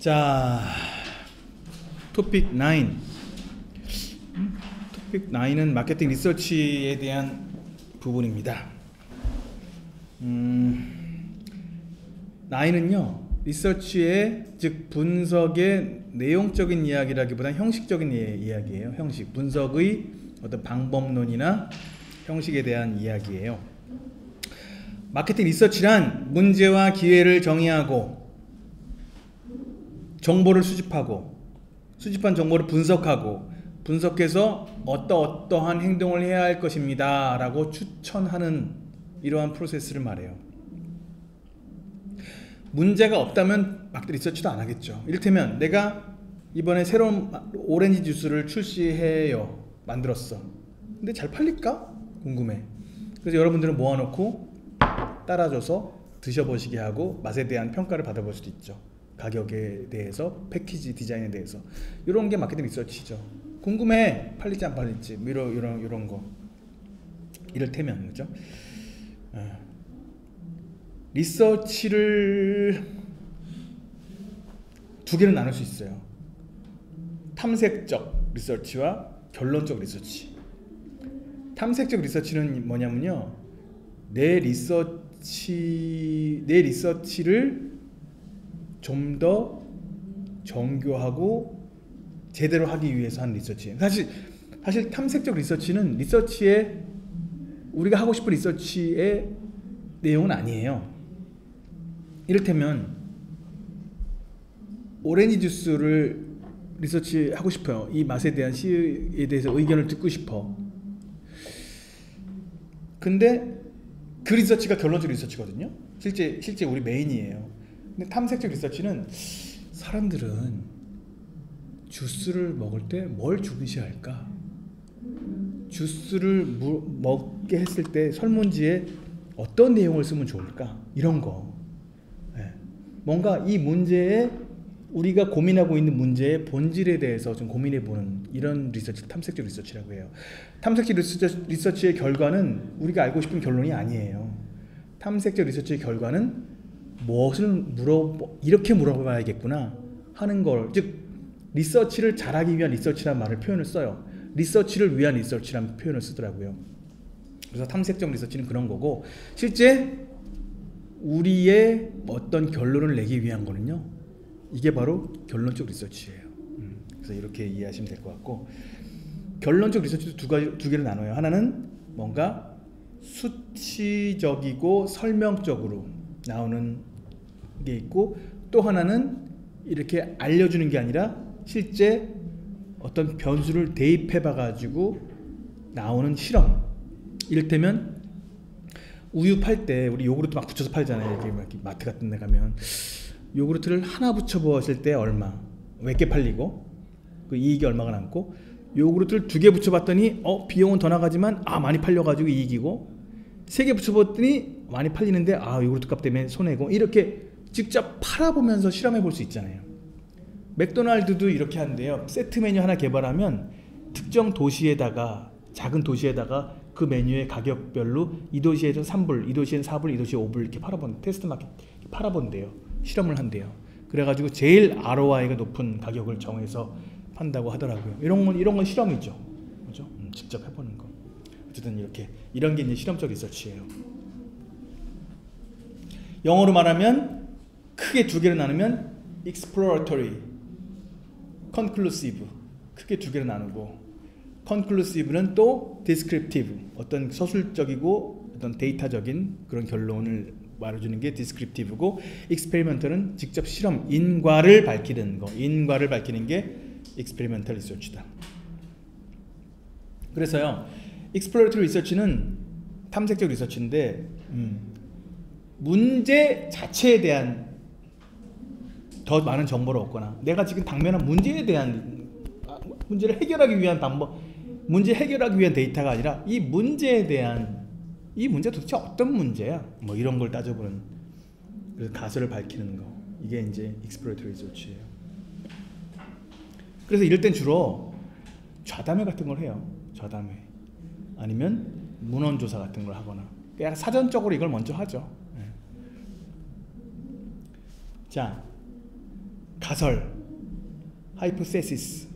자, 토픽 9. 토픽 9은 마케팅 리서치에 대한 부분입니다. 9은요, 리서치의 즉 분석의 내용적인 이야기라기보다는 형식적인 이야기예요. 형식, 분석의 어떤 방법론이나 형식에 대한 이야기예요. 마케팅 리서치란 문제와 기회를 정의하고 정보를 수집한 정보를 분석해서 어떠한 행동을 해야 할 것입니다 라고 추천하는 이러한 프로세스를 말해요. 문제가 없다면 마케팅 리서치도 안 하겠죠. 이를테면 내가 이번에 새로운 오렌지 주스를 만들었어. 근데 잘 팔릴까? 궁금해. 그래서 여러분들은 모아놓고 따라줘서 드셔보시게 하고 맛에 대한 평가를 받아볼 수도 있죠. 가격에 대해서, 패키지 디자인에 대해서. 이런 게 마케팅 리서치죠. 궁금해. 팔릴지 안 팔릴지. 이런 거. 이를테면, 그죠? 리서치를 두 개로 나눌 수 있어요. 탐색적 리서치와 결론적 리서치. 탐색적 리서치는 뭐냐면요, 내 리서치를 좀 더 정교하고 제대로 하기 위해서 하는 리서치예요. 사실 탐색적 리서치는 우리가 하고 싶은 리서치의 내용은 아니에요. 이를테면 오렌지 주스를 리서치하고 싶어요. 이 맛에 대한 시에 대해서 의견을 듣고 싶어. 근데 그 리서치가 결론적 리서치거든요. 실제 우리 메인이에요. 근데 탐색적 리서치는 사람들은 주스를 먹을 때 뭘 중시할까? 주스를 먹게 했을 때 설문지에 어떤 내용을 쓰면 좋을까? 이런 거. 뭔가 이 문제에, 우리가 고민하고 있는 문제의 본질에 대해서 좀 고민해보는 이런 리서치, 탐색적 리서치라고 해요. 탐색적 리서치의 결과는 우리가 알고 싶은 결론이 아니에요. 탐색적 리서치의 결과는 무엇을 이렇게 물어봐야겠구나 하는 걸, 즉 리서치를 잘하기 위한 리서치라는 표현을 써요. 리서치를 위한 리서치라는 표현을 쓰더라고요. 그래서 탐색적 리서치는 그런 거고, 실제 우리의 어떤 결론을 내기 위한 거는요, 이게 바로 결론적 리서치예요. 그래서 이렇게 이해하시면 될 것 같고, 결론적 리서치도 두 개로 나눠요. 하나는 뭔가 수치적이고 설명적으로 나오는 게 있고, 또 하나는 이렇게 알려주는 게 아니라 실제 어떤 변수를 대입해 봐가지고 나오는 실험. 이를테면 우유 팔 때 우리 요구르트 막 붙여서 팔잖아요. 이렇게 마트 같은 데 가면 요구르트를 하나 붙여 보았을 때 얼마, 몇 개 팔리고 그 이익이 얼마가 남고, 요구르트를 두 개 붙여 봤더니 비용은 더 나가지만 많이 팔려가지고 이익이고, 세 개 붙여 봤더니 많이 팔리는데 요구르트 값 때문에 손해고, 이렇게 직접 팔아보면서 실험해 볼 수 있잖아요. 맥도날드도 이렇게 하는데요. 세트 메뉴 하나 개발하면 특정 도시에다가, 작은 도시에다가 그 메뉴의 가격별로 이 도시에서 3불, 이 도시에는 4불, 이 도시에 5불 이렇게 테스트 마켓 팔아본대요. 실험을 한대요. 그래가지고 제일 ROI가 높은 가격을 정해서 판다고 하더라고요. 이런 건 실험이죠. 그죠? 직접 해보는 거. 어쨌든 이런 게 이제 실험적 리서치예요. 영어로 말하면 크게 두 개로 나누면 exploratory, conclusive, 크게 두 개로 나누고, conclusive는 또 descriptive, 어떤 서술적이고 어떤 데이터적인 그런 결론을 말해주는 게 descriptive고, experimental은 직접 실험, 인과를 밝히는 거, 인과를 밝히는 게 experimental research다. 그래서요, exploratory research는 탐색적 리서치인데 문제 자체에 대한 더 많은 정보를 얻거나, 내가 지금 당면한 문제에 대한, 문제를 해결하기 위한 방법, 문제 해결하기 위한 데이터가 아니라 이 문제에 대한, 이 문제 도대체 어떤 문제야? 뭐 이런 걸 따져보는, 그래서 가설을 밝히는 거. 이게 이제 exploratory research예요. 그래서 이럴 땐 주로 좌담회 같은 걸 해요. 좌담회. 아니면 문헌조사 같은 걸 하거나. 그냥 사전적으로 이걸 먼저 하죠. 자, 가설, hypothesis,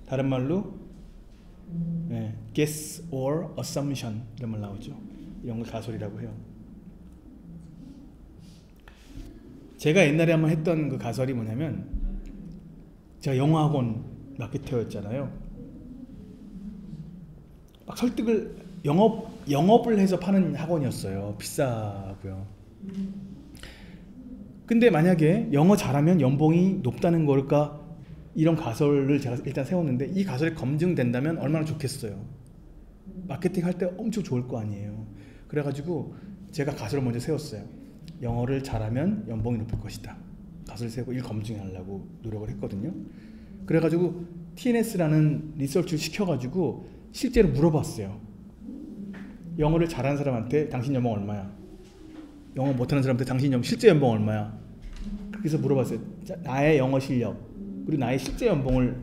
다른 말로 guess or assumption 이런 말 나오죠. 이런 걸 가설이라고 해요. 제가 옛날에 한번 했던 그 가설이 뭐냐면, 제가 영어학원 마케터였잖아요. 막 설득을 영업을 해서 파는 학원이었어요. 비싸고요. 근데 만약에 영어 잘하면 연봉이 높다는 걸까? 이런 가설을 제가 일단 세웠는데, 이 가설이 검증된다면 얼마나 좋겠어요. 마케팅 할 때 엄청 좋을 거 아니에요. 그래가지고 제가 가설을 먼저 세웠어요. 영어를 잘하면 연봉이 높을 것이다. 가설을 세우고 일 검증하려고 노력을 했거든요. 그래가지고 TNS라는 리서치를 시켜가지고 실제로 물어봤어요. 영어를 잘하는 사람한테 당신 연봉 얼마야? 영어 못하는 사람한테 당신 실제 연봉 얼마야? 그렇게 해서 물어봤어요. 나의 영어 실력 그리고 나의 실제 연봉을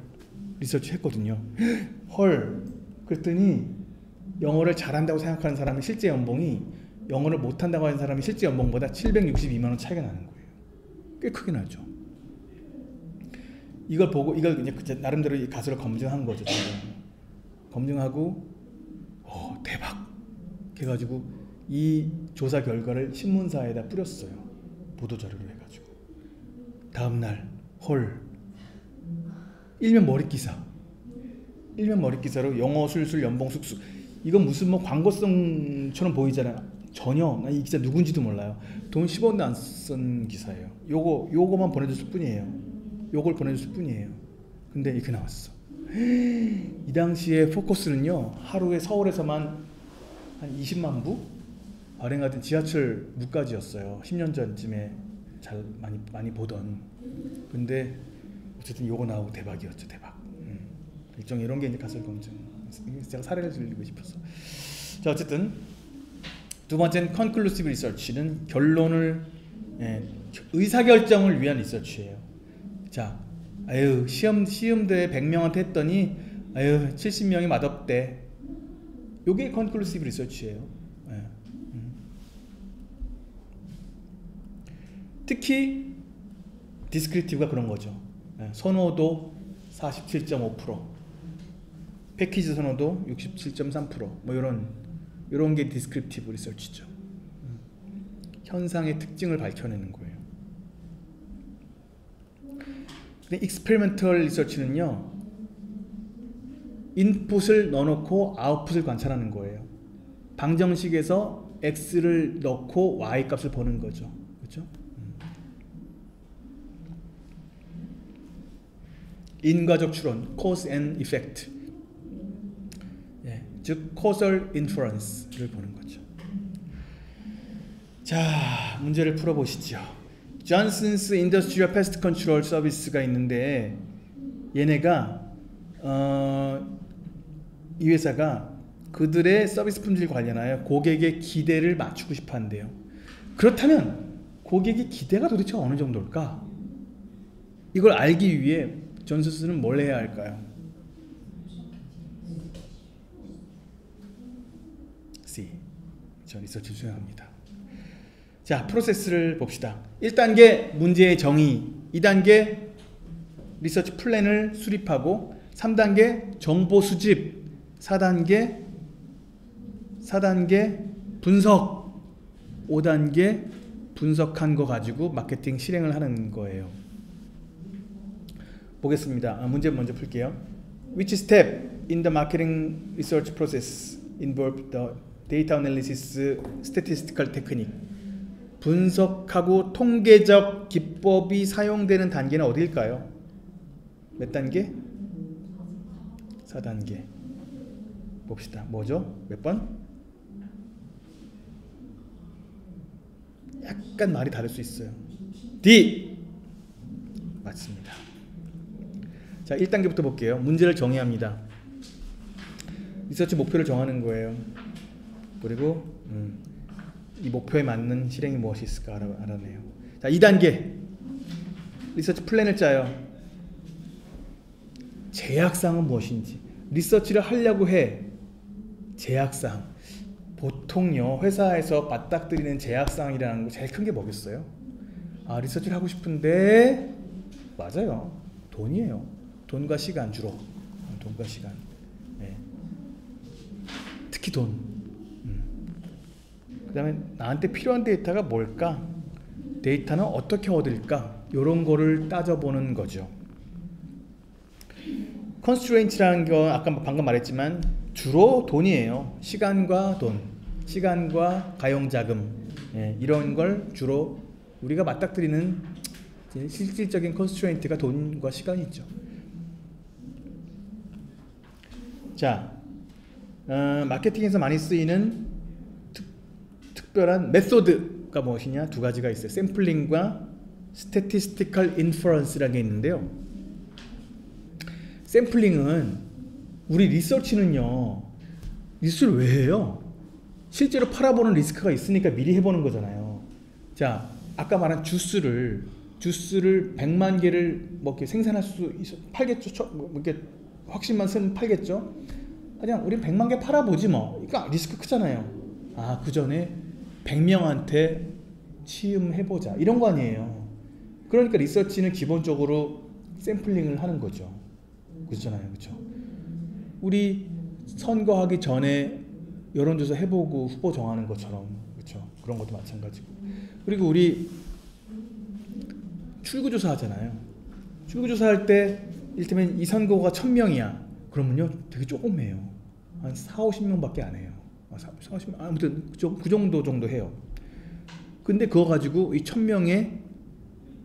리서치했거든요. 헐. 그랬더니 영어를 잘한다고 생각하는 사람의 실제 연봉이 영어를 못한다고 하는 사람의 실제 연봉보다 762만 원 차이가 나는 거예요. 꽤 크게 나죠. 이걸 보고 이걸 이제 나름대로 이 가설을 검증한 거죠. 검증하고 대박 해가지고 이 조사 결과를 신문사에다 뿌렸어요. 보도자료로 해가지고. 다음날 헐, 일면 머릿기사로 영어 술술 연봉 쑥쑥. 이건 무슨 뭐 광고성처럼 보이잖아요. 전혀 나 이 기자 누군지도 몰라요. 돈 10원도 안 쓴 기사예요. 요거만 보내줬을 뿐이에요. 요걸 보내줬을 뿐이에요. 근데 이렇게 나왔어. 이 당시에 포커스는요, 하루에 서울에서만 한 20만 부 발행하던 지하철 무까지였어요. 10년 전쯤에 잘 많이 보던. 근데 어쨌든 요거 나오고 대박이었죠. 대박. 일종의 이런 게 이제 가설 검증. 제가 사례를 들리고 싶어서. 자, 어쨌든 두 번째는 conclusive research는 결론을 의사결정을 위한 리서치예요. 자, 시험대에 100명한테 했더니 70명이 맛없대. 요게 conclusive research예요. 특히 descriptive가 그런 거죠. 선호도 47.5%, 패키지 선호도 67.3%, 뭐 이런 게 descriptive research죠. 현상의 특징을 밝혀내는 거예요. 근데 experimental research는요, 인풋을 넣어놓고 아웃풋을 관찰하는 거예요. 방정식에서 x를 넣고 y 값을 보는 거죠. 그렇죠? 인과적 추론, cause and effect, 즉 causal inference를 보는 거죠. 자, 문제를 풀어보시죠. Johnson's Industrial Pest Control Service가 있는데, 얘네가 이 회사가 그들의 서비스 품질 관련하여 고객의 기대를 맞추고 싶어 한대요. 그렇다면 고객의 기대가 도대체 어느 정도일까? 이걸 알기 위해 존슨스는 뭘 해야 할까요? C. 저 리서치 수행합니다. 자, 프로세스를 봅시다. 1단계 문제의 정의, 2단계 리서치 플랜을 수립하고, 3단계 정보 수집, 4단계 분석, 5단계 분석한 거 가지고 마케팅 실행을 하는 거예요. 보겠습니다. 문제 먼저 풀게요. Which step in the marketing research process involve the data analysis statistical technique? 분석하고 통계적 기법이 사용되는 단계는 어디일까요? 몇 단계? 4단계. 봅시다. 뭐죠? 몇 번? 약간 말이 다를 수 있어요. D! 맞습니다. 자, 1단계부터 볼게요. 문제를 정의합니다. 리서치 목표를 정하는 거예요. 그리고 이 목표에 맞는 실행이 무엇이 있을까 알아내요. 자, 2단계 리서치 플랜을 짜요. 제약사항은 무엇인지. 리서치를 하려고 해. 제약사항. 보통요, 회사에서 맞닥뜨리는 제약사항이라는 거 제일 큰 게 뭐겠어요? 리서치를 하고 싶은데 맞아요. 돈이에요. 돈과 시간 주로. 돈과 시간. 네. 특히 돈. 그 다음에 나한테 필요한 데이터가 뭘까? 데이터는 어떻게 얻을까? 이런 거를 따져보는 거죠. constraint라는 건 아까 방금 말했지만 주로 돈이에요. 시간과 돈, 시간과 가용자금, 예, 이런 걸 주로 우리가 맞닥뜨리는 실질적인 constraint가 돈과 시간이죠. 자, 마케팅에서 많이 쓰이는 특별한 메소드가 무엇이냐? 두 가지가 있어요. 샘플링과 statistical inference라는 게 있는데요. 샘플링은 우리 리서치는요, 리서치를 왜 해요? 실제로 팔아보는 리스크가 있으니까 미리 해보는 거잖아요. 자, 아까 말한 주스를 100만 개를 뭐 이렇게 생산할 수 팔겠죠? 뭐 이렇게 확신만 쓰면 팔겠죠? 그냥 우리 100만 개 팔아보지 뭐. 그러니까 리스크 크잖아요. 아, 그 전에 100명한테 시음해보자 이런 거 아니에요. 그러니까 리서치는 기본적으로 샘플링을 하는 거죠. 그렇잖아요. 그렇죠? 우리 선거하기 전에 여론조사 해보고 후보 정하는 것처럼, 그렇죠? 그런 것도 마찬가지고. 그리고 우리 출구조사 하잖아요. 출구조사 할 때 이를테면 이 선거가 1000명이야. 그러면요 되게 조금 해요. 한 40-50명밖에 안 해요. 40, 아무튼 그 정도 해요. 근데 그거 가지고 이 1000명의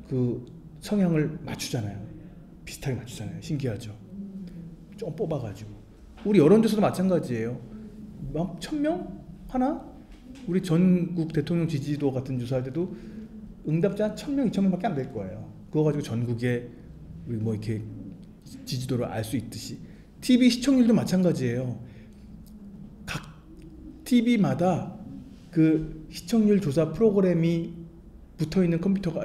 그 성향을 맞추잖아요. 비슷하게 맞추잖아요. 신기하죠. 좀 뽑아가지고. 우리 여론조사도 마찬가지예요. 1000명 하나? 우리 전국 대통령 지지도 같은 조사할 때도 응답자 1000명, 2000명밖에 안 될 거예요. 그거 가지고 전국에 우리 뭐 이렇게 지지도를 알 수 있듯이 TV 시청률도 마찬가지예요. 각 TV마다 그 시청률 조사 프로그램이 붙어있는 컴퓨터가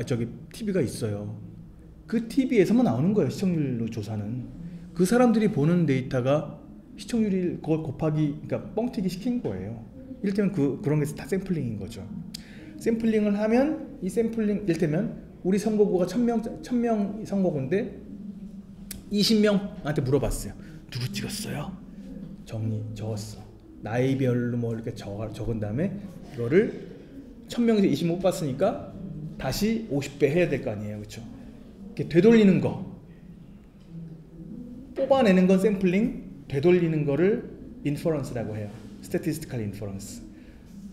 TV가 있어요. 그 TV에서만 나오는 거예요. 시청률 조사는 그 사람들이 보는 데이터가 시청률이 그걸 곱하기, 그러니까 뻥튀기 시킨 거예요. 이를테면 그런 게 다 샘플링인 거죠. 샘플링을 하면 이 샘플링, 이를테면 우리 선거구가 1000명 선거구인데 20명한테 물어봤어요. 누구 찍었어요? 적었어. 나이별로 뭐 이렇게 적은 다음에 이거를 1000명에서 20명 못 봤으니까 다시 50배 해야 될 거 아니에요. 그렇죠? 이렇게 되돌리는 거. 뽑아내는 건 샘플링, 되돌리는 거를 인퍼런스라고 해요. 스태티스티컬 인퍼런스.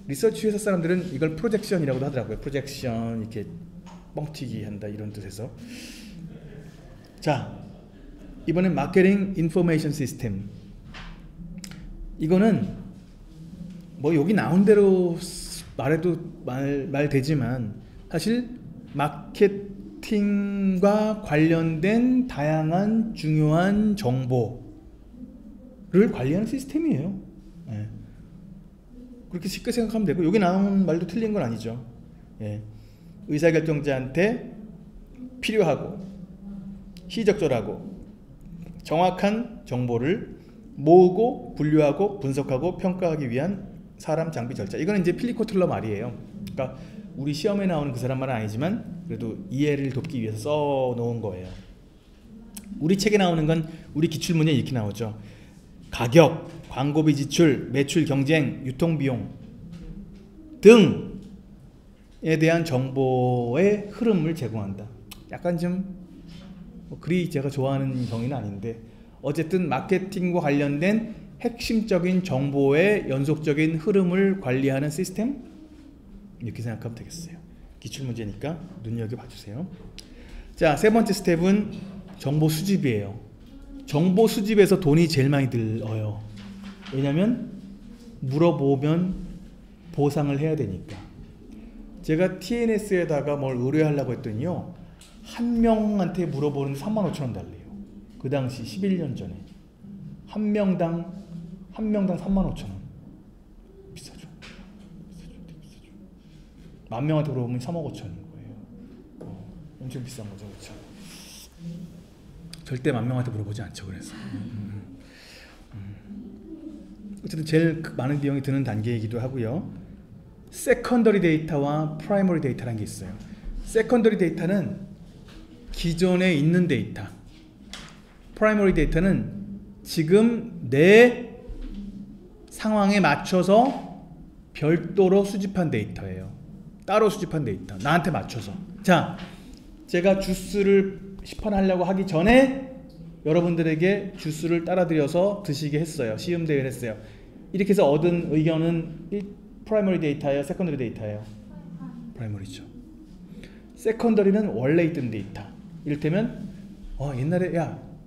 리서치 회사 사람들은 이걸 프로젝션이라고도 하더라고요. 프로젝션, 이렇게 뻥튀기 한다 이런 뜻에서. 자, 이번엔 마케팅 인포메이션 시스템. 이거는 뭐 여기 나온 대로 말해도 말 되지만 사실 마케팅과 관련된 다양한 중요한 정보를 관리하는 시스템이에요. 예. 그렇게 쉽게 생각하면 되고, 여기 나온 말도 틀린 건 아니죠. 예. 의사결정자한테 필요하고 시적절하고 정확한 정보를 모으고 분류하고 분석하고 평가하기 위한 사람 장비 절차. 이거는 이제 필립 코틀러 말이에요. 그러니까 우리 시험에 나오는 그 사람 말은 아니지만 그래도 이해를 돕기 위해서 써놓은 거예요. 우리 책에 나오는 건 우리 기출문제 이렇게 나오죠. 가격, 광고비 지출, 매출 경쟁, 유통비용 등에 대한 정보의 흐름을 제공한다. 약간 좀 그리 제가 좋아하는 경위는 아닌데 어쨌든 마케팅과 관련된 핵심적인 정보의 연속적인 흐름을 관리하는 시스템, 이렇게 생각하면 되겠어요. 기출문제니까 눈여겨봐 주세요. 자, 세 번째 스텝은 정보 수집이에요. 정보 수집에서 돈이 제일 많이 들어요. 왜냐면 물어보면 보상을 해야 되니까. 제가 TNS에다가 뭘 의뢰하려고 했더니요, 한 명한테 물어보는 35,000원 달래요. 그 당시 11년 전에 한 명당 35,000원. 비싸죠. 되게 비싸죠. 10,000명한테 물어보면 3억 5천인 거예요. 엄청 비싼 거죠, 그렇죠? 절대 10,000명한테 물어보지 않죠. 그래서 어쨌든 제일 많은 비용이 드는 단계이기도 하고요. 세컨더리 데이터와 프라이머리 데이터라는 게 있어요. 세컨더리 데이터는 기존에 있는 데이터. 프라이머리 데이터는 지금 내 상황에 맞춰서 별도로 수집한 데이터예요. 따로 수집한 데이터. 나한테 맞춰서. 자, 제가 주스를 시판하려고 하기 전에 여러분들에게 주스를 따라드려서 드시게 했어요. 시음 대회를 했어요. 이렇게 해서 얻은 의견은 프라이머리 데이터예요? 세컨더리 데이터예요? 프라이머리죠. 세컨더리는 원래 있던 데이터. 이를테면 옛날에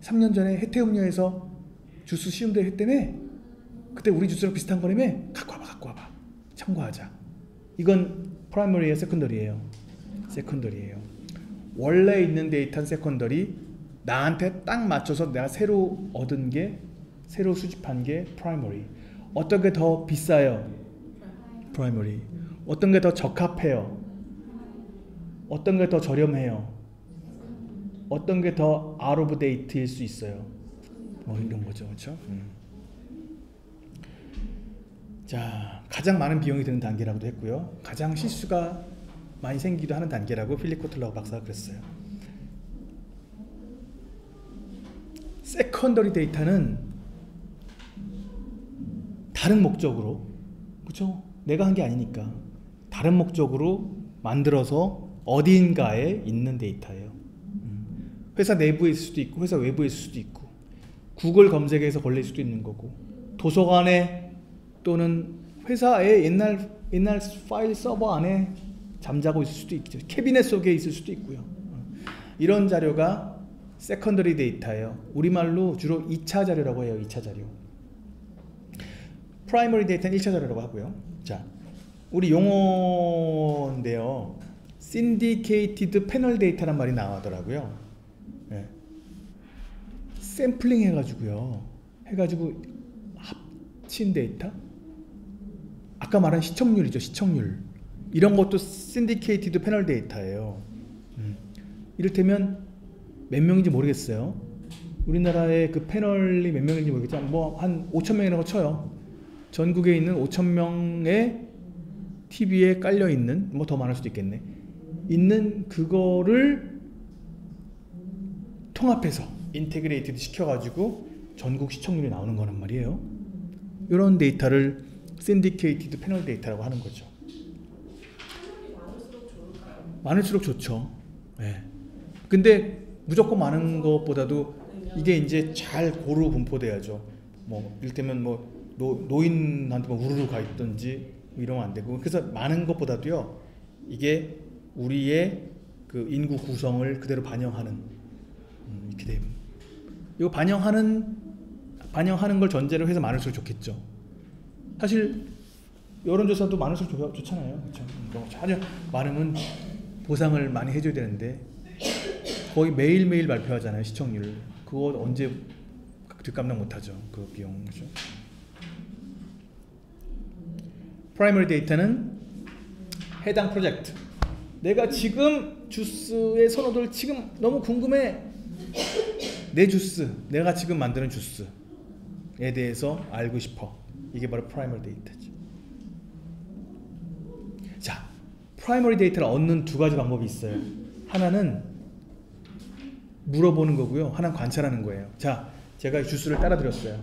3년 전에 해태음료에서 주스 시음 대회 했다며? 그때 우리 주스랑 비슷한 거라며? 갖고 와봐. 참고하자. 이건 프라이머리예요? 세컨더리예요? 세컨더리예요. 원래 있는 데이터는 세컨더리, 나한테 딱 맞춰서 내가 새로 얻은 게, 새로 수집한 게 프라이머리. 어떤 게 더 비싸요? 프라이머리. 어떤 게 더 적합해요? 어떤 게 더 저렴해요? 어떤 게 더 out of date일 수 있어요? 이런 거죠. 그렇죠? 자, 가장 많은 비용이 드는 단계라고도 했고요. 가장 실수가 많이 생기기도 하는 단계라고 필립 코틀러 박사가 그랬어요. 세컨더리 데이터는 다른 목적으로, 그렇죠? 내가 한 게 아니니까 다른 목적으로 만들어서 어딘가에 있는 데이터예요. 회사 내부에 있을 수도 있고 회사 외부에 있을 수도 있고 구글 검색에서 걸릴 수도 있는 거고 도서관에 또는 회사의 옛날 파일 서버 안에 잠자고 있을 수도 있죠. 캐비넷 속에 있을 수도 있고요. 이런 자료가 세컨더리 데이터예요. 우리말로 주로 2차 자료라고 해요. 2차 자료. 프라이머리 데이터는 1차 자료라고 하고요. 자, 우리 용어인데요. syndicated 패널 데이터란 말이 나오더라고요. 네. 샘플링 해가지고 합친 데이터. 아까 말한 시청률이죠. 시청률. 이런 것도 syndicated 패널 데이터예요. 이를테면 몇 명인지 모르겠어요. 우리나라의 그 패널이 몇 명인지 모르겠지만 뭐 한 5,000명이라고 쳐요. 전국에 있는 5,000명의 TV에 깔려 있는, 뭐 더 많을 수도 있겠네. 있는 그거를 통합해서 인테그레이티드 시켜가지고 전국 시청률이 나오는 거란 말이에요. 이런 데이터를 syndicated 패널 데이터라고 하는 거죠. 많을수록 좋죠. 네. 근데 무조건 많은 것보다도 이게 이제 잘 고루 분포돼야죠. 뭐 이를테면 뭐 노인한테 뭐 우르르 가 있든지 이러면 안 되고, 그래서 많은 것보다도요 이게 우리의 그 인구 구성을 그대로 반영하는 이렇게 돼요. 이거 반영하는 걸 전제로 해서 많을수록 좋겠죠. 사실 여론조사도 많을수록 좋잖아요. 그렇죠? 아주 많으면 보상을 많이 해줘야 되는데 거의 매일매일 발표하잖아요. 시청률. 그거 언제 뒷감당 못하죠. 그 비용. 그렇죠? 프라이머리 데이터는 해당 프로젝트. 내가 지금 주스의 선호도를 지금 너무 궁금해. 내 주스, 내가 지금 만드는 주스에 대해서 알고 싶어. 이게 바로 프라이머리 데이터죠. 자, 프라이머리 데이터를 얻는 두 가지 방법이 있어요. 하나는 물어보는 거고요. 하나는 관찰하는 거예요. 자, 제가 주스를 따라 드렸어요.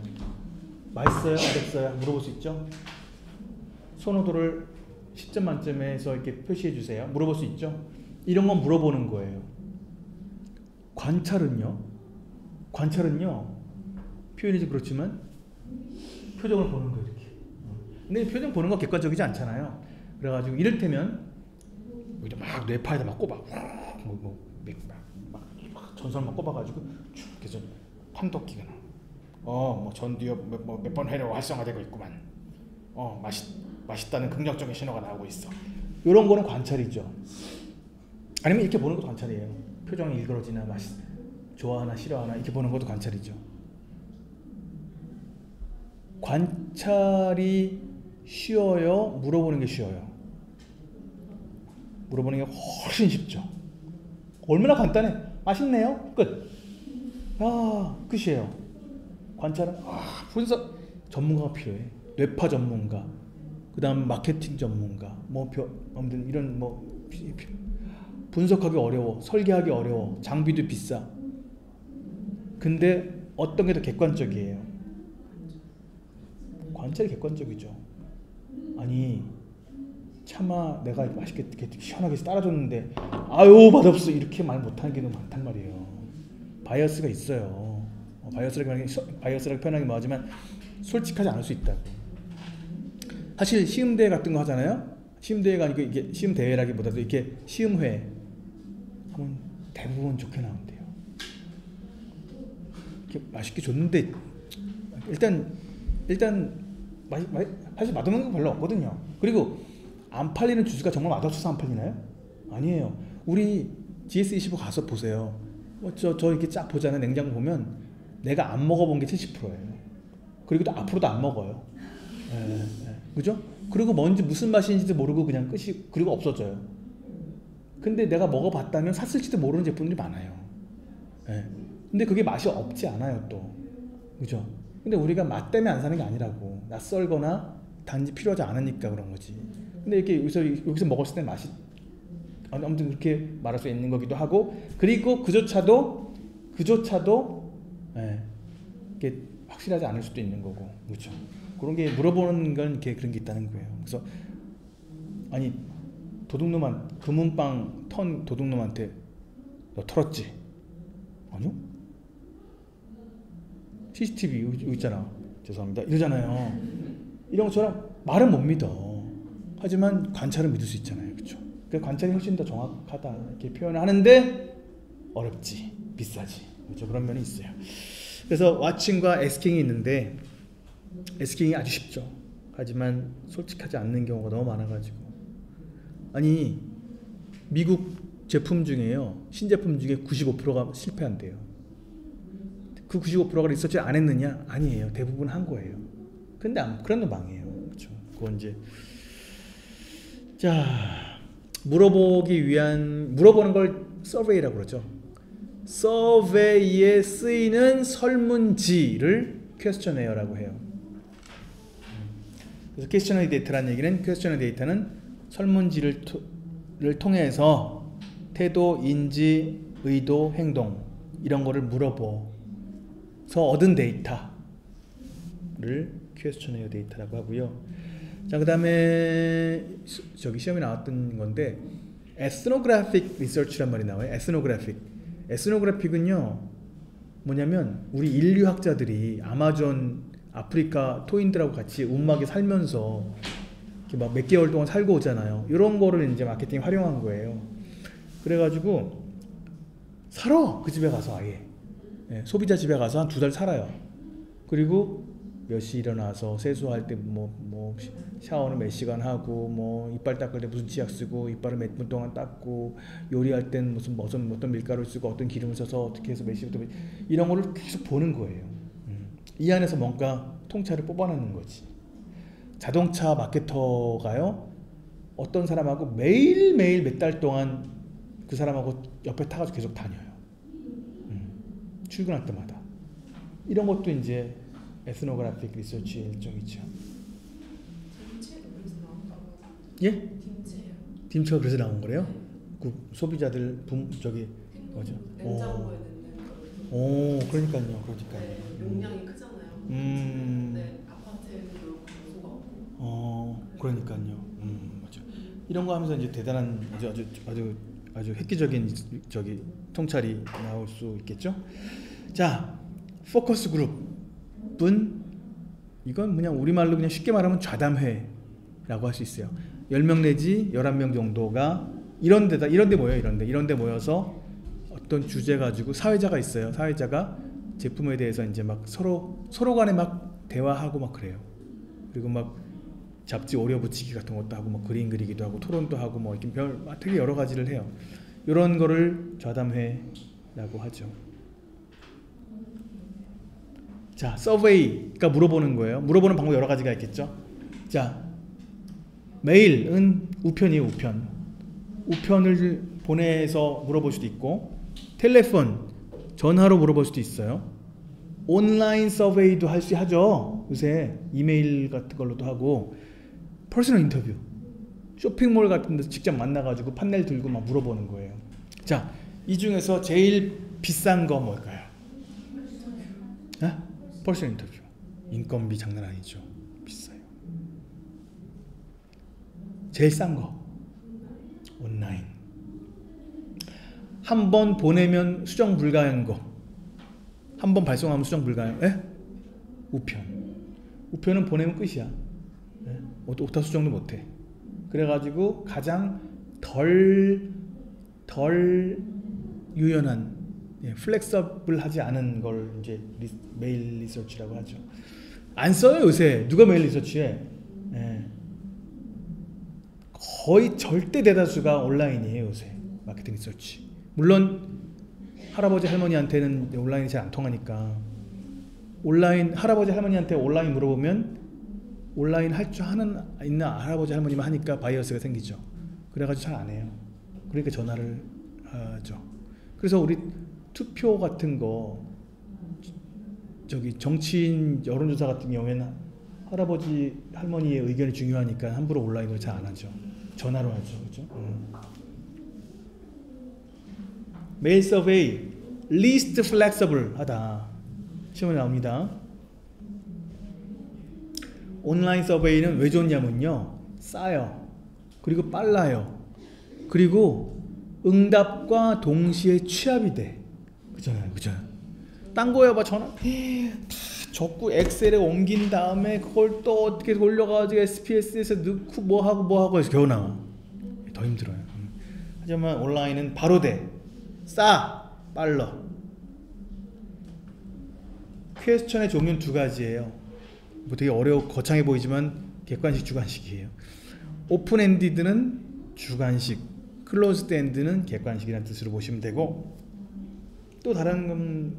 맛있어요? 맛없어요? 물어볼 수 있죠? 선호도를 10점 만점에서 이렇게 표시해 주세요. 물어볼 수 있죠? 이런 건 물어보는 거예요. 관찰은요? 표현이 좀 그렇지만 표정을 보는 거예요. 이렇게. 근데 표정 보는 거 객관적이지 않잖아요. 그래가지고 이를테면 막 뇌파에다 막 꼽아. 막 전선 막 꼽아가지고 쭉 계속 판독기가 나. 뭐 전두엽 몇 번 회로 활성화되고 있구만. 맛있다는 긍정적인 신호가 나오고 있어. 이런 거는 관찰이죠. 아니면 이렇게 보는 것도 관찰이에요. 표정이 일그러지나 좋아하나 싫어하나 이렇게 보는 것도 관찰이죠. 관찰이 쉬워요? 물어보는 게 쉬워요? 물어보는 게 훨씬 쉽죠. 얼마나 간단해. 맛있네요. 끝. 끝이에요. 관찰은 분석 전문가가 필요해. 뇌파 전문가, 그 다음 마케팅 전문가, 이런 분석하기 어려워, 설계하기 어려워, 장비도 비싸. 근데 어떤 게 더 객관적이에요? 관찰이 객관적이죠. 아니 차마 내가 맛있게 시원하게 따라줬는데 아유 맛없어 이렇게 말 못하는 게 너무 많단 말이에요. 바이어스가 있어요. 바이어스라고 표현하기 뭐하지만 솔직하지 않을 수 있다고. 사실 시음대회 같은 거 하잖아요. 시음대회가 아니고 이게 시음대회라기보다도 이렇게 시음회 하면 대부분 좋게 나온대요. 이렇게 맛있게 줬는데 일단 사실 맛없는 거 별로 없거든요. 그리고 안 팔리는 주스가 정말 맛없어서 안 팔리나요? 아니에요. 우리 GS25 가서 보세요. 저 이렇게 쫙 보잖아요. 냉장고 보면 내가 안 먹어본 게 70%예요. 그리고 또 앞으로도 안 먹어요. 그죠? 그리고 뭔지 무슨 맛인지도 모르고 그냥 끝이 그리고 없어져요. 근데 내가 먹어봤다면 샀을지도 모르는 제품들이 많아요. 근데 그게 맛이 없지 않아요 또. 그죠? 근데 우리가 맛 때문에 안 사는 게 아니라고. 낯설거나 단지 필요하지 않으니까 그런 거지. 근데 이렇게 여기서 먹었을 때 맛이 아무튼 그렇게 말할 수 있는 거기도 하고, 그리고 그조차도 이게 확실하지 않을 수도 있는 거고, 그렇죠? 그런 게 물어보는 건 이렇게 그런 게 있다는 거예요. 그래서 아니 금은빵 턴 도둑놈한테 너 털었지? 아니요? CCTV 여기 있잖아. 죄송합니다. 이러잖아요. 이런 것처럼 말은 못 믿어. 하지만 관찰은 믿을 수 있잖아요. 그렇죠? 그 관찰이 훨씬 더 정확하다 이렇게 표현을 하는데 어렵지, 비싸지. 그렇죠? 그런 면이 있어요. 그래서 왓칭과 에스킹이 있는데 에스킹이 아주 쉽죠. 하지만 솔직하지 않는 경우가 너무 많아가지고, 아니 미국 제품 중에요, 신제품 중에 95%가 실패한대요. 그 95%가 리서치 안 했느냐? 아니에요. 대부분 한 거예요. 근데 그런 거 망해요. 그렇죠? 그건 이제 자, 물어보는 걸 서베이라고 그러죠. 서베이에 쓰이는 설문지를 퀘스처네어라고 해요. 그래서 퀘스처너리 데이터라는 얘기는, 퀘스처너리 데이터는 설문지를 통해서 태도, 인지, 의도, 행동 이런 거를 물어봐서 얻은 데이터를 퀘스처네어 데이터라고 하고요. 자, 그 다음에 저기 시험에 나왔던 건데 에스노그래픽 리서치란 말이 나와요. 에스노그래픽은요 뭐냐면 우리 인류학자들이 아마존 아프리카 토인들하고 같이 움막에 살면서 이렇게 막 몇 개월 동안 살고 오잖아요. 이런 거를 이제 마케팅에 활용한 거예요. 그래가지고 살아, 그 집에 가서 아예 소비자 집에 가서 한 2달 살아요. 그리고 몇 시 일어나서 세수할 때 뭐 샤워는 몇 시간 하고, 뭐 이빨 닦을 때 무슨 치약 쓰고, 이빨을 몇 분 동안 닦고, 요리할 땐 무슨 어떤 밀가루 쓰고 어떤 기름을 써서 어떻게 해서 몇 시부터 이런 거를 계속 보는 거예요. 이 안에서 뭔가 통찰을 뽑아내는 거지. 자동차 마케터가요 어떤 사람하고 매일매일 몇 달 동안 그 사람하고 옆에 타가지고 계속 다녀요. 출근할 때마다. 이런 것도 이제 에스노그래픽 리서치의 일종이죠. 딤체가 그래서 나온다고요? 예? 딤체요. 딤체가 그래서 나온 거래요? 그 소비자들 뭐죠? 냉장고에 넣는 거. 오, 그러니까요. 네, 용량이 크잖아요. 네, 아파트에는 그런 장소가 없고. 그러니까요. 맞죠. 이런 거 하면서 이제 대단한 아주 획기적인 저기 통찰이 나올 수 있겠죠. 자, 포커스 그룹은 이건 그냥 우리말로 그냥 쉽게 말하면 좌담회라고 할 수 있어요. 10명 내지 11명 정도가 이런 데 모여요. 이런 데 모여서 어떤 주제 가지고 사회자가 있어요. 사회자가 제품에 대해서 이제 막 서로 간에 막 대화하고 막 그래요. 그리고 막 잡지 오려 붙이기 같은 것도 하고, 뭐 그림 그리기도 하고, 토론도 하고, 뭐 이렇게 되게 여러 가지를 해요. 이런 거를 좌담회라고 하죠. 자, 서베이가 물어보는 거예요. 물어보는 방법 여러 가지가 있겠죠. 자, 메일은 우편이에요. 우편을 보내서 물어볼 수도 있고, 텔레폰 전화로 물어볼 수도 있어요. 온라인 서베이도 하죠. 요새 이메일 같은 걸로도 하고, 퍼스널 인터뷰 쇼핑몰 같은 데서 직접 만나가지고 판넬 들고 막 물어보는 거예요. 자, 이 중에서 제일 비싼 거 뭘까요? 퍼스널 인터뷰. 인건비 장난 아니죠. 비싸요. 제일 싼 거 온라인. 한 번 보내면 수정 불가한 거. 한 번 발송하면 수정 불가한. 우편. 우편은 보내면 끝이야. 오타 수정도 못해. 그래가지고 가장 덜 유연한, 플렉서블하지 않은 걸 이제 메일 리서치라고 하죠. 안 써요 요새. 누가 메일 리서치해? 거의 절대 대다수가 온라인이에요 요새. 마케팅 리서치. 물론 할아버지 할머니한테는 온라인이 잘 안 통하니까 온라인, 할아버지 할머니한테 온라인 물어보면 온라인 할 줄 있는 할아버지 할머니만 하니까 바이어스가 생기죠. 그래가지고 잘 안 해요. 그러니까 전화를 하죠. 그래서 우리 투표 같은 거, 저기 정치인 여론조사 같은 경우에는 할아버지 할머니의 의견이 중요하니까 함부로 온라인으로 잘 안 하죠. 전화로 하죠. 그렇죠? 메일 서베이 least flexible 하다. 시험에 나옵니다. 온라인 서베이는 왜 좋냐면요, 싸요. 그리고 빨라요. 그리고 응답과 동시에 취합이 돼. 그잖아요. 딴 거야 봐. 전화 다 적고 엑셀에 옮긴 다음에 그걸 또 어떻게 올려가지고 SPS에서 넣고 뭐하고 해서 겨우 나와. 더 힘들어요. 하지만 온라인은 바로 돼. 싸, 빨라. 퀘스천의 종류는 두 가지예요. 뭐 되게 거창해 보이지만 객관식, 주관식이에요. 오픈 엔디드는 주관식, 클로즈드 엔드는 객관식이라는 뜻으로 보시면 되고, 또 다른 건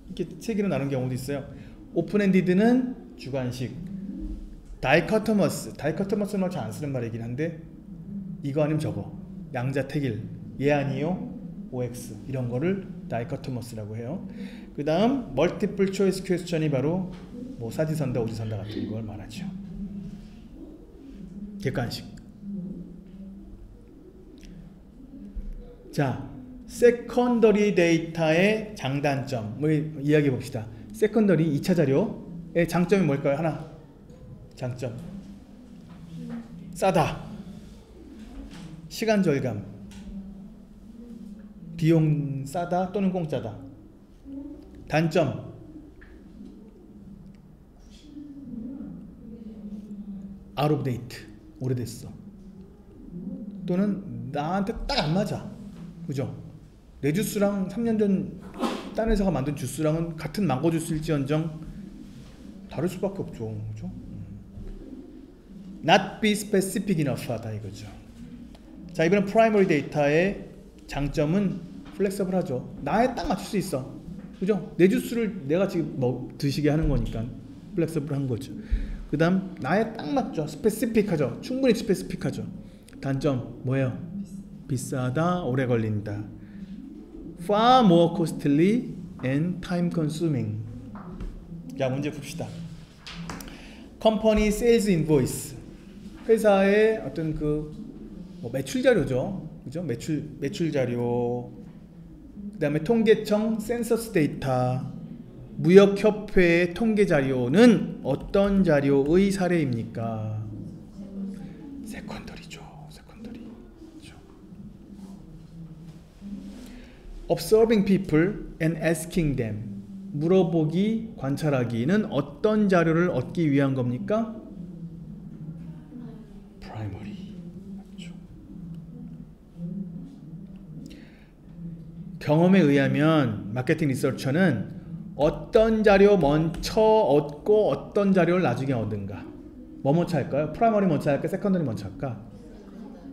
이렇게 세 개로 나눈 경우도 있어요. 오픈 엔디드는 주관식, 다이커터머스는 잘 안 쓰는 말이긴 한데 이거 아니면 저거, 양자택일, 예 아니요, OX 이런 거를 다이커터머스라고 해요. 그 다음 멀티플 초이스 퀘스천이 바로 뭐 사지선다, 오지선다 같은 걸 말하죠. 객관식. 자, 세컨더리 데이터의 장단점을 이야기해 봅시다. 세컨더리 2차 자료의 장점이 뭘까요? 하나, 장점. 싸다. 시간 절감. 비용 싸다 또는 공짜다. 단점. out of date. 오래됐어. 또는 나한테 딱 안 맞아. 그죠? 내 주스랑 3년 전 딴 회사가 만든 주스랑은 같은 망고 주스일지언정 다를 수밖에 없죠. 그죠? not be specific enough 하다 이거죠. 자, 이번엔 프라이머리 데이터의 장점은 플렉서블하죠. 나에 딱 맞출 수 있어. 그죠? 내 주스를 내가 지금 뭐 드시게 하는 거니까 플렉서블한 거죠. 그 다음 나에 딱 맞죠. 스페시픽하죠. 충분히 스페시픽하죠. 단점 뭐예요? 비싸다, 오래 걸린다. far more costly and time consuming. 자, 문제 봅시다. 컴퍼니 세일즈 인보이스, 회사의 어떤 뭐 매출 자료죠. 그죠? 매출 자료. 그다음에 통계청 센서스 데이터, 무역협회의 통계 자료는 어떤 자료의 사례입니까? 세컨더리죠. 세컨더리. 그렇죠. Observing people and asking them, 물어보기, 관찰하기는 어떤 자료를 얻기 위한 겁니까? Primary. 맞죠. 경험에 의하면 마케팅 리서처는 어떤 자료 먼저 얻고 어떤 자료를 나중에 얻은가. 뭐 먼저 할까요? 프라이머리 먼저 할까? 세컨더리 먼저 할까?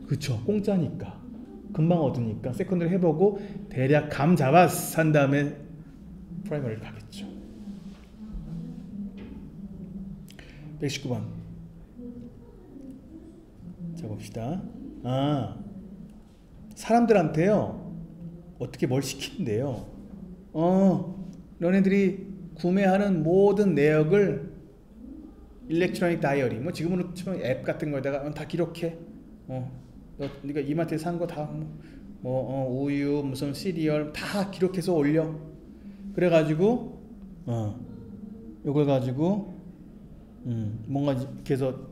그쵸, 공짜니까 금방 얻으니까 세컨더리 해보고 대략 감 잡아서 한 다음에 프라이머리를 가겠죠. 119번 자, 봅시다. 사람들한테요 어떻게 뭘 시킨대요. 너네들이 구매하는 모든 내역을 일렉트로닉 다이어리, 뭐 지금으로 치면 앱 같은 거에다가 다 기록해. 네가 이마트에 산 거 다 우유 무슨 시리얼 다 기록해서 올려. 그래가지고 요걸 가지고 뭔가 이렇게 해서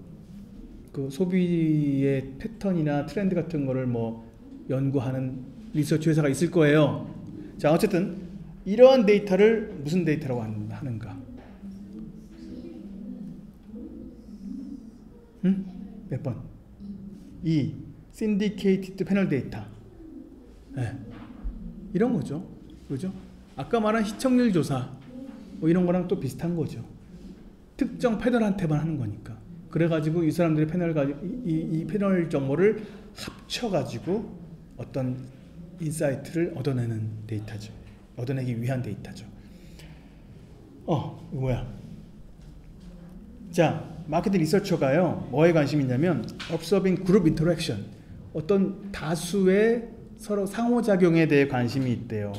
그 소비의 패턴이나 트렌드 같은 거를 뭐 연구하는 리서치 회사가 있을 거예요. 자, 어쨌든 이러한 데이터를 무슨 데이터라고 하는가? 몇 번? 2. syndicated panel data. 네. 이런 거죠. 그죠? 아까 말한 시청률 조사 뭐 이런 거랑 또 비슷한 거죠. 특정 패널한테만 하는 거니까. 그래가지고 이 사람들의 패널 가지고 이 패널 정보를 합쳐가지고 어떤 인사이트를 얻어내는 데이터죠. 얻어내기 위한 데이터죠. 이거 뭐야? 자, 마케팅 리서처가요, 뭐에 관심이 있냐면 observing group interaction, 어떤 다수의 서로 상호작용에 대해 관심이 있대요.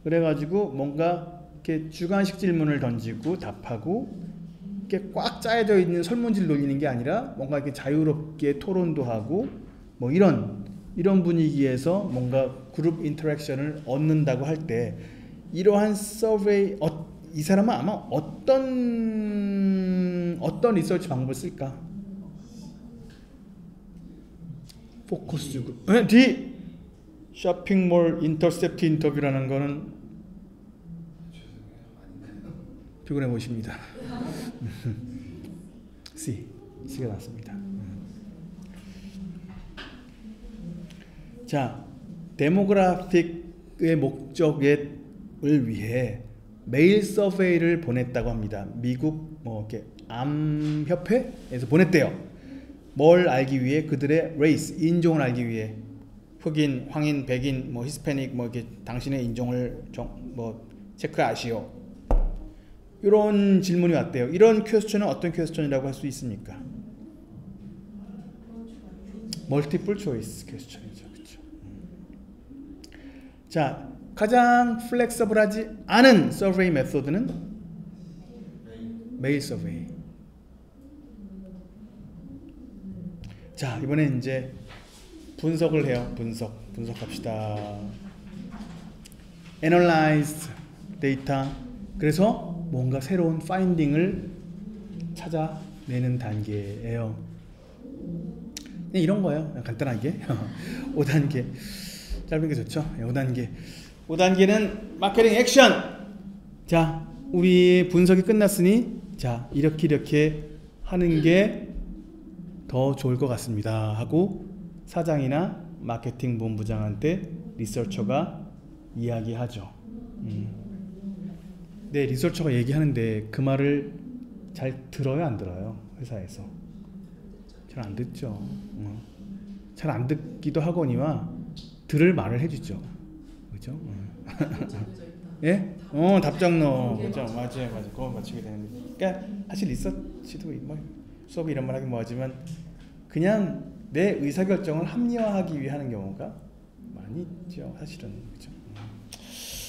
그래가지고 뭔가 이렇게 주관식 질문을 던지고 답하고 이렇게 꽉 짜여져 있는 설문지를 돌리는 게 아니라 뭔가 이렇게 자유롭게 토론도 하고 뭐 이런 분위기에서 뭔가 그룹 인터랙션을 얻는다고 할 때 이러한 서베이 이 사람은 아마 어떤 리서치 방법을 쓸까? 포커스 그룹. D. 쇼핑몰 인터셉트 인터뷰라는 거는 피곤해 보십니다. C가 나왔습니다. 자, 데모그래픽의 목적을 위해 메일 서베이를 보냈다고 합니다. 미국 뭐 이렇게 암협회에서 보냈대요. 뭘 알기 위해? 그들의 레이스, 인종을 알기 위해. 흑인, 황인, 백인, 뭐 히스패닉, 뭐 이렇게 당신의 인종을 뭐 체크하시오. 이런 질문이 왔대요. 이런 퀘스천은 어떤 퀘스천이라고 할 수 있습니까? 멀티플 초이스 퀘스천이죠. 그렇죠? 자, 가장 플렉서블하지 않은 서베이 메소드는 메일 서베이. 자, 이번에 이제 분석을 해요. 분석합시다. Analyze data. 그래서 뭔가 새로운 파인딩을 찾아내는 단계예요. 이런 거예요. 간단하게. 5단계. 짧은 게 좋죠. 5단계는 마케팅 액션. 자, 우리 분석이 끝났으니 자, 이렇게 하는 게 더 좋을 것 같습니다 하고 사장이나 마케팅 본부장한테 리서처가 이야기하죠. 네, 리서처가 얘기하는데 그 말을 잘 들어요, 안 들어요? 회사에서 잘 안 듣죠. 잘 안 듣기도 하거니와 들을 말을 해주죠. 그죠? 예? 답장로. 그죠? 맞아요. 그거 맞추게 되는 거죠. 그러니까 사실 리서치도 뭐 수업 이런 말 하긴 뭐하지만 그냥 내 의사결정을 합리화하기 위해 하는 경우가 많이 있죠. 사실은. 그죠?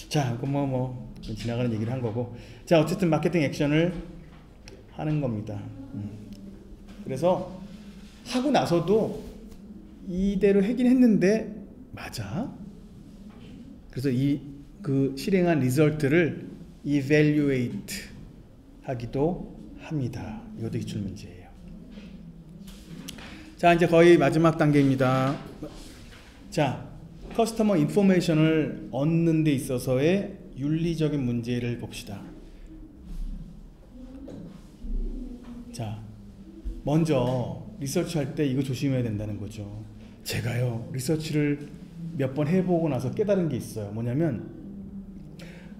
자, 그럼 지나가는 얘기를 한 거고. 자, 어쨌든 마케팅 액션을 하는 겁니다. 그래서 하고 나서도 이대로 하긴 했는데 맞아? 그래서 그 실행한 리설트를 evaluate 하기도 합니다. 이것도 기출 문제예요. 자, 이제 거의 마지막 단계입니다. 자, 커스터머 인포메이션을 얻는 데 있어서의 윤리적인 문제를 봅시다. 자, 먼저 리서치 할 때 이거 조심해야 된다는 거죠. 제가요, 리서치를 몇 번 해보고 나서 깨달은 게 있어요. 뭐냐면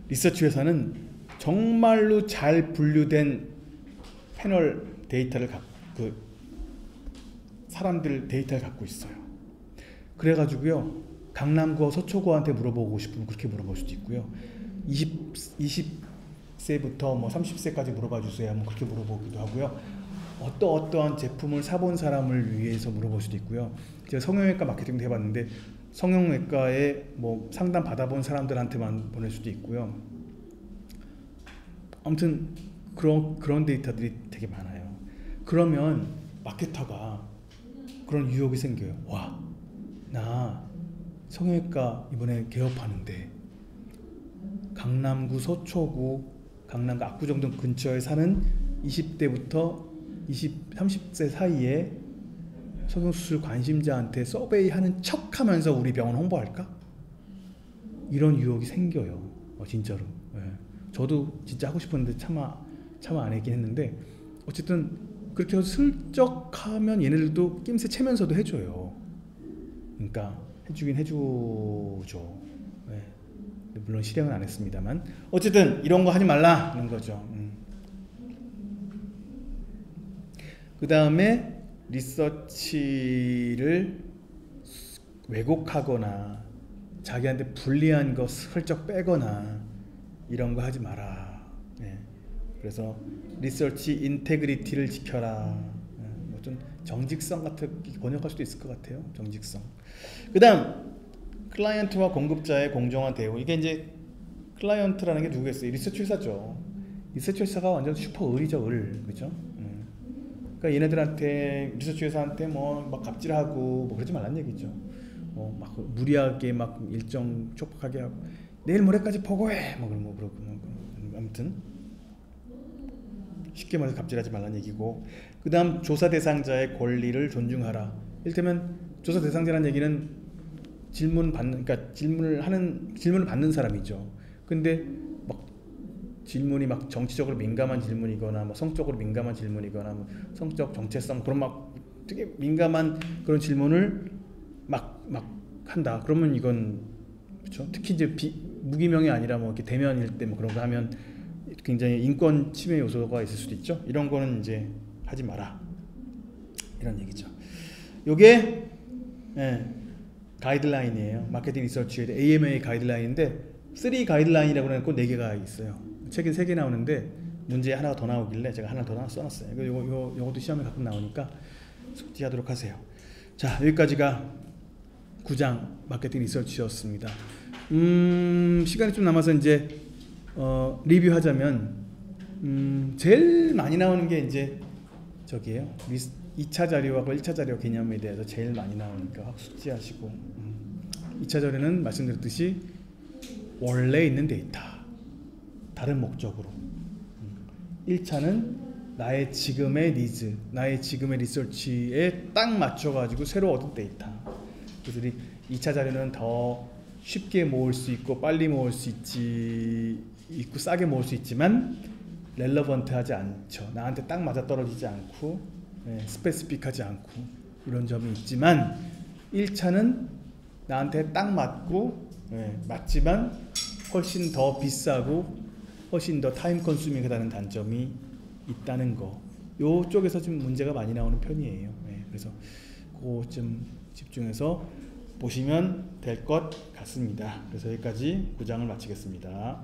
리서치 회사는 정말로 잘 분류된 패널 데이터를 사람들 데이터를 갖고 있어요. 그래가지고요, 강남구와 서초구한테 물어보고 싶으면 그렇게 물어볼 수도 있고요. 20세부터 뭐 30세까지 물어봐 주세요. 뭐 그렇게 물어보기도 하고요. 어떠한 제품을 사본 사람을 위해서 물어볼 수도 있고요. 제가 성형외과 마케팅도 해봤는데 성형외과에 뭐 상담 받아본 사람들한테만 보낼 수도 있고요. 아무튼 그런 데이터들이 되게 많아요. 그러면 마케터가 그런 유혹이 생겨요. 와, 나 성형외과 이번에 개업하는데 강남구 서초구, 강남구 압구정동 근처에 사는 20대부터 30세 사이에 성형수술 관심자한테 서베이하는 척하면서 우리 병원 홍보할까? 이런 유혹이 생겨요. 진짜로. 예. 저도 진짜 하고 싶었는데 차마 안 했긴 했는데, 어쨌든 그렇게 해서 슬쩍 하면 얘네들도 낌새 채면서도 해줘요. 그러니까 해주긴 해주죠. 예. 물론 실행은 안 했습니다만, 어쨌든 이런 거 하지 말라는 거죠. 그 다음에 리서치를 왜곡하거나 자기한테 불리한 거 슬쩍 빼거나 이런 거 하지 마라. 예. 그래서 리서치 인테그리티를 지켜라. 예. 뭐 좀 정직성 같은 번역할 수도 있을 것 같아요. 정직성. 그 다음 클라이언트와 공급자의 공정한 대우. 이게 이제 클라이언트라는 게 누구겠어요? 리서치 회사죠. 리서치 회사가 완전 슈퍼 을이죠. 을. 그죠? 그러니까 얘네들한테, 리서치 회사한테 뭐 막 갑질하고 뭐 그러지 말란 얘기죠. 막 무리하게 막 일정 촉박하게 하고 내일 모레까지 보고해 뭐 그런 거 그렇고 아무튼 쉽게 말해서 갑질하지 말란 얘기고, 그 다음 조사 대상자의 권리를 존중하라. 이를테면 조사 대상자라는 얘기는 그러니까 질문을 받는 사람이죠. 근데 막 질문이 막 정치적으로 민감한 질문이거나 뭐 성적으로 민감한 질문이거나 뭐 성적 정체성 그런 막 되게 민감한 그런 질문을 막 한다. 그러면 이건 그렇죠. 특히 이제 무기명이 아니라 뭐 이렇게 대면일 때 뭐 그런 거 하면 굉장히 인권 침해 요소가 있을 수도 있죠. 이런 거는 이제 하지 마라. 이런 얘기죠. 요게 가이드라인이에요. 마케팅 리서치에 AMA 가이드라인인데 3 가이드라인이라고 하는 꼭 4개가 있어요. 책에 3개 나오는데 문제 하나가 더 나오길래 제가 하나 더 써놨어요. 요것도 시험에 가끔 나오니까 숙지하도록 하세요. 자, 여기까지가 9장 마케팅 리서치였습니다. 시간이 좀 남아서 이제 리뷰하자면 제일 많이 나오는 게 이제 저기예요. 2차 자료하고 1차 자료 개념에 대해서 제일 많이 나오니까 확 숙지하시고, 2차 자료는 말씀드렸듯이 원래 있는 데이터 다른 목적으로, 1차는 나의 지금의 니즈, 나의 지금의 리서치에 딱 맞춰가지고 새로 얻은 데이터. 그래서 2차 자료는 더 쉽게 모을 수 있고 빨리 모을 수 있고 싸게 모을 수 있지만 렐러번트하지 않죠. 나한테 딱 맞아떨어지지 않고 스페시픽하지 않고 이런 점이 있지만, 1차는 나한테 딱 맞고 맞지만 훨씬 더 비싸고 훨씬 더 타임 컨수밍하다는 단점이 있다는 거. 요쪽에서 좀 문제가 많이 나오는 편이에요. 그래서 그거 좀 집중해서 보시면 될 것 같습니다. 그래서 여기까지 9장을 마치겠습니다.